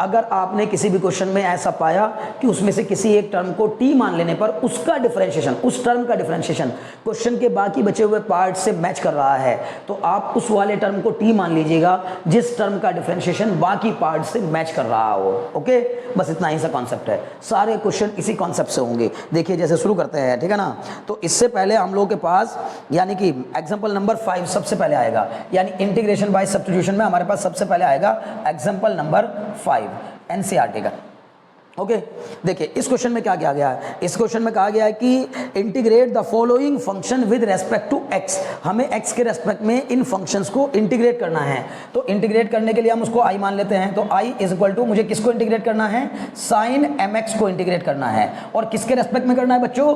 अगर आपने किसी भी क्वेश्चन में ऐसा पाया कि उसमें से किसी एक टर्म को टी मान लेने पर उसका डिफरेंशिएशन, उस टर्म का डिफरेंशिएशन क्वेश्चन के बाकी बचे हुए पार्ट से मैच कर रहा है, तो आप उस वाले टर्म को टी मान लीजिएगा जिस टर्म का डिफरेंशिएशन बाकी पार्ट से मैच कर रहा हो। ओके, बस इतना ही सा कॉन्सेप्ट है। सारे क्वेश्चन इसी कॉन्सेप्ट से होंगे। देखिए जैसे शुरू करते हैं, ठीक है ना। तो इससे पहले हम लोगों के पास यानी कि एग्जांपल नंबर 5 सबसे पहले आएगा, यानी इंटीग्रेशन बाय सब्स्टिट्यूशन में हमारे पास सबसे पहले आएगा एग्जांपल नंबर 5 एनसीईआरटी का। ओके, देखिए इस क्वेश्चन में क्या किया गया है। इस क्वेश्चन में कहा गया है कि integrate the following function with respect to x. हमें एक्स के रेस्पेक्ट में इन फंक्शंस को इंटीग्रेट करना है। तो इंटीग्रेट करने के लिए हम उसको आई मान लेते हैं। तो आई इज इक्वल टू, मुझे किसको इंटीग्रेट करना है, साइन एम एक्स को इंटीग्रेट करना है। और किसके रेस्पेक्ट में करना है बच्चों,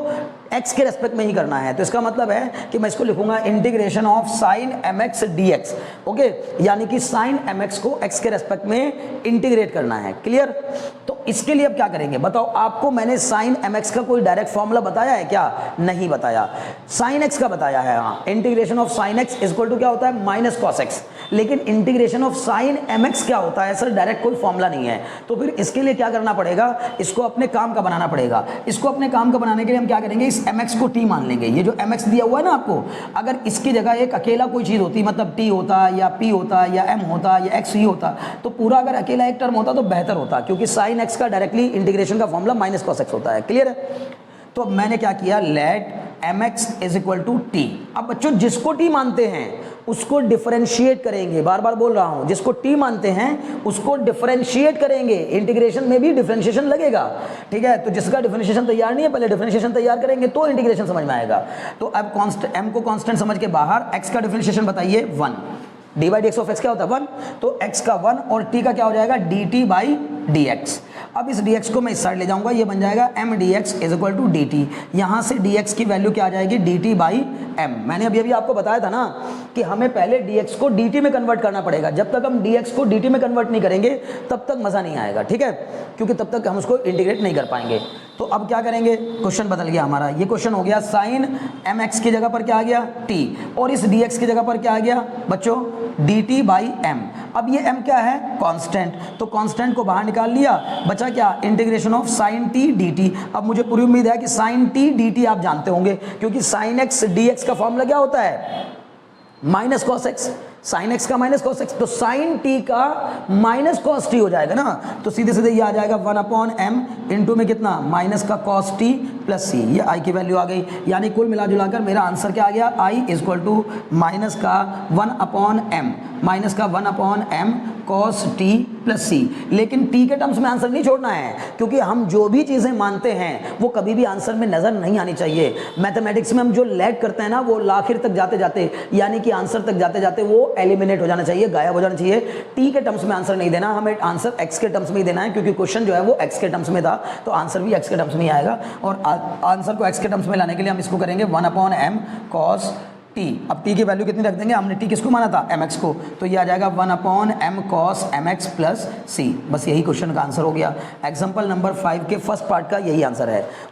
एक्स के रेस्पेक्ट में ही करना है। तो इसका मतलब है कि मैं इसको लिखूंगा integration of sine m x d x. Okay, यानी कि साइन एम एक्स को एक्स के रेस्पेक्ट में इंटीग्रेट करना है। क्लियर। तो इसके लिए अब क्या करेंगे बताओ। आपको मैंने साइन एम एक्स का कोई डायरेक्ट फॉर्मूला बताया है क्या, नहीं बताया। साइन एक्स का बताया है, हाँ। Integration of sine x equal to क्या होता है, माइनस कॉस एक्स। लेकिन integration of sine m x क्या होता है सर, डायरेक्ट कोई फॉर्मूला नहीं है। तो फिर इसके लिए क्या करना पड़ेगा, इसको अपने काम का बनाना पड़ेगा। इसको अपने काम का बनाने के लिए हम क्या करेंगे, इस एम एक्स को टी मान लेंगे। ये जो एम एक्स दिया हुआ है ना आपको, अगर इसकी जगह एक अकेला कोई चीज होती, मतलब टी होता या पी होता या एम होता या एक्स ही होता, तो पूरा अगर अकेला एक टर्म होता तो बेहतर होता, क्योंकि साइन एक्स का डायरेक्टली इंटीग्रेशन का फॉर्मूला माइनस कॉस एक्स होता है। क्लियर है। तो मैंने क्या किया, let m x is equal to t. अब बच्चों जिसको टी मानते हैं उसको डिफरेंशिएट करेंगे, बार बार बोल रहा हूं, जिसको टी मानते हैं उसको डिफरेंशिएट करेंगे। इंटीग्रेशन में भी डिफरेंशिएशन लगेगा, ठीक है। तो जिसका डिफरेंशिएशन तैयार नहीं है, पहले डिफरेंशिएशन तैयार करेंगे तो इंटीग्रेशन समझ में आएगा। तो अब कांस्टेंट एम को कांस्टेंट समझ के बाहर एक्स का डिफरेंशिएशन बताइए 1। D by D x of x क्या होता है 1, तो एक्स का 1 और टी का क्या हो जाएगा, D T by D x. अब इस डी एक्स को मैं इस साइड ले जाऊंगा, ये बन जाएगा m d x is equal to d t. यहाँ से डी एक्स की वैल्यू क्या आ जाएगी, डी टी बाई एम। मैंने अभी आपको बताया था ना कि हमें पहले डी एक्स को डी टी में कन्वर्ट करना पड़ेगा। जब तक हम डी एक्स को डी टी में कन्वर्ट नहीं करेंगे तब तक मज़ा नहीं आएगा, ठीक है, क्योंकि तब तक हम उसको इंटीग्रेट नहीं कर पाएंगे। तो अब क्या करेंगे, क्वेश्चन बदल गया हमारा। ये क्वेश्चन हो गया साइन एम एक्स की जगह पर क्या आ गया, टी, और इस डी एक्स की जगह पर क्या आ गया बच्चों, डी टी बाई एम। अब ये m क्या है, कांस्टेंट। तो कांस्टेंट को बाहर निकाल लिया, बचा क्या, integration of sign T D T. अब मुझे पूरी उम्मीद है कि साइन टी डी टी आप जानते होंगे, क्योंकि साइन एक्स डी एक्स का फॉर्मूला क्या होता है, minus cos x. Sign x का माइनस कॉस एक्स, तो साइन टी का माइनस कॉस टी हो जाएगा ना। तो सीधे सीधे ये आ जाएगा 1/m इंटू में कितना, माइनस का कॉस टी प्लस सी। ये आई की वैल्यू आ गई, यानी कुल मिला जुलाकर मेरा आंसर क्या आ गया, I is equal to minus का 1/m, माइनस का 1/m कॉस टी प्लस सी। लेकिन टी के टर्म्स में आंसर नहीं छोड़ना है, क्योंकि हम जो भी चीज़ें मानते हैं वो कभी भी आंसर में नज़र नहीं आनी चाहिए। मैथमेटिक्स में हम जो लैग करते हैं ना, वो आखिर तक जाते जाते, यानी कि आंसर तक जाते जाते वो एलिमिनेट हो जाना चाहिए, गायब हो जाना चाहिए। टी के टर्म्स में आंसर नहीं देना, हमें आंसर एक्स के टर्म्स में ही देना है, क्योंकि क्वेश्चन जो है वो एक्स के टर्म्स में था, तो आंसर भी एक्स के टर्म्स में ही आएगा। और आंसर को एक्स के टर्म्स में लाने के लिए हम इसको करेंगे 1/m कॉस टी। अब टी की वैल्यू कितनी रख देंगे, हमने टी किसको माना था, एम एक्स को, तो ये आ जाएगा 1/m cos m x plus c. बस यही क्वेश्चन का आंसर हो गया। एग्जाम्पल नंबर 5 के फर्स्ट पार्ट का यही आंसर है।